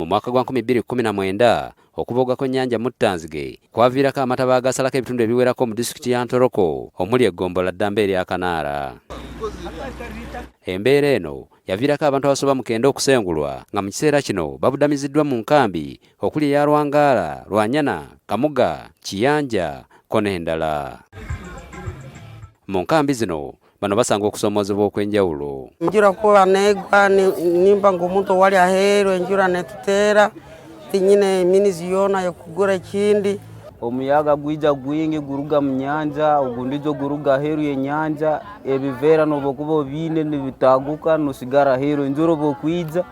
mu mwaka gwa 2019 okuboga ko nnyanja Muttanzige kwaviirako amataba agasalako ebitundu ebiwerako mu disitulikiti ya Ntoroko omuli Egombola Ddamba erya Kanaala. Embeera eno yaviirako abantu abasoba mu 9 okusengulwa nga mu kiseera kino babudamiziddwa mu nkambi okuli eya Lwangaala, Lwanyana, Kamuga, Kiyanja ko n'endala. Mu nkambi zino bano basanga okusoomozebwa okw'enjawulo. Enjura kuba negwa nimba ng'omuntu wali aheeru enjura netuteera tinyine minizi yona yokugura ekindi. Omuyaga gwija gwingi guruga mu nyanja ogundijo guruga heru y'enyanja ebiveera nobokuba bine nibitaguka nosigara heru enjura bokwija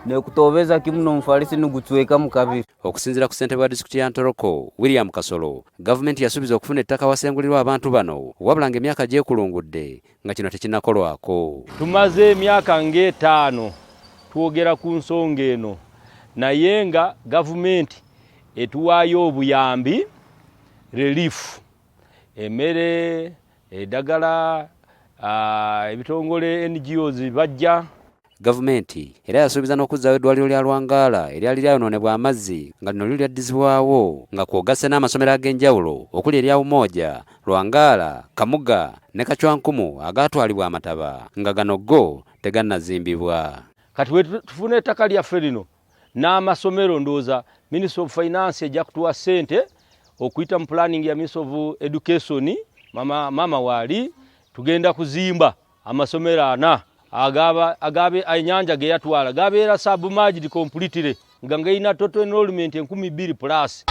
nekutobeza kimuno mufalisi nigucweka mu kabiri. Okusinzira ku ssentebe wa disitulikiti ya Ntoroko William Kasolo, gavumenti yasuubiza okufuna ettaka wasengulirwa abantu bano wabula ng'emyaka gyekulungudde nga kino tekinnakolwako. Tumaze emyaka nga 5 twogera ku nsonga eno naye nga gavumenti etuwaayo obuyambi relief emmere eddagala ebitongole NGOs bajja. Gavumenti era yasuubiza n'okuzzaawo eddwaliro lya Lwangaala eryali lyayonoonebwa amazzi nga lino lyaddizibwawo nga kw'ogasse n'amasomero ag'enjawulo okuli erya Umoja, Lwangaala, Kamuga ne Kacwankumu agaatwalibwa amataba nga gano go tegannazimbibwa. Kati we tufuna ettaka lyaffe lino n'amasomero ndooza Ministry of Finance ejja kutuwa ssente okuyita mu planning ya Ministry of Education mama wali tugenda kuzimba amasomero 4 agabe enyanja ge yatwala gabeera submerged completely nga ngayina total enrollment 2,000+.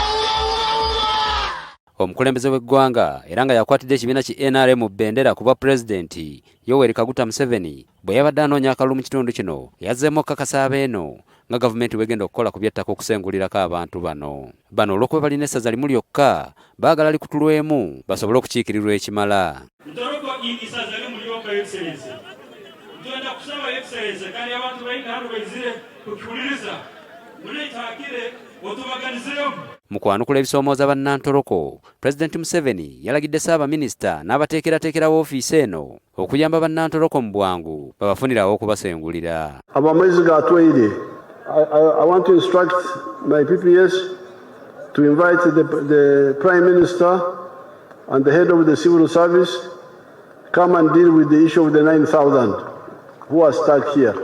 Omukulembeze w'eggwanga era nga yakwatidde ekibiina ki NRM bendera kuba pulezidenti Yoweri Kaguta Museveni bwe yabadde anoonya akalulu mu kitundu kino yazzeemu okukakasa abeeno nga gavumenti wegenda okukola ku by'ettaka okusengulirako abantu bano. Bano olw'okuba balina essaza limu lyokka baagala likutulwemu basobole okukiikirirwa ekimala. Tugenda kusaba excellence kandi abantu bayina hano bayizire kukiwuliriza muleetaakire otubaganizeyo. Mu kwanukula ebisoomooza bannantoroko, Pulezidenti Museveni yalagidde Ssaabaminisita n'abateekerateekera woofiisi eno okuyamba bannantoroko mu bwangu babafunirawo okubasengulira. Amazzi gatwaire. I want to instruct my PPS to invite the Prime Minister and the head of the civil service come and deal with the issue of the 9,000 who are stuck here.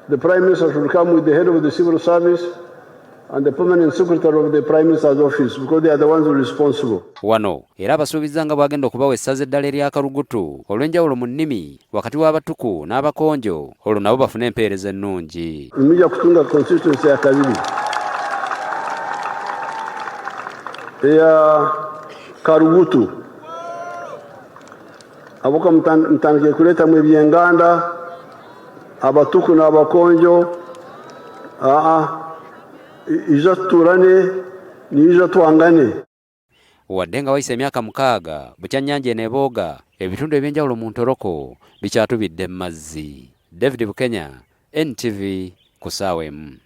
The Prime Minister should come with the head of the civil service and the permanent secretary of the Prime Minister's office because they are the ones responsible. Wano era abasuubiza nga bwagenda okubawa essaza eddala ery'akalugutu olw'enjawulo mu nnimi wakati w'abatuku n'abakonjo olwo nabo bafune empeereza ennungi. Mija kutunga constituency ya kabiri eya Karugutu aboka mtandike kuletamu ebyenganda abatuku n'abakonjo ija turane niija twangane. Wadde nga wayise emyaka 6 bukyannyanja enebooga ebitundu ebyenjawulo mu Ntoroko bikyatubidde mu mazzi. David Bukenya, NTV, ku ssaawa emu.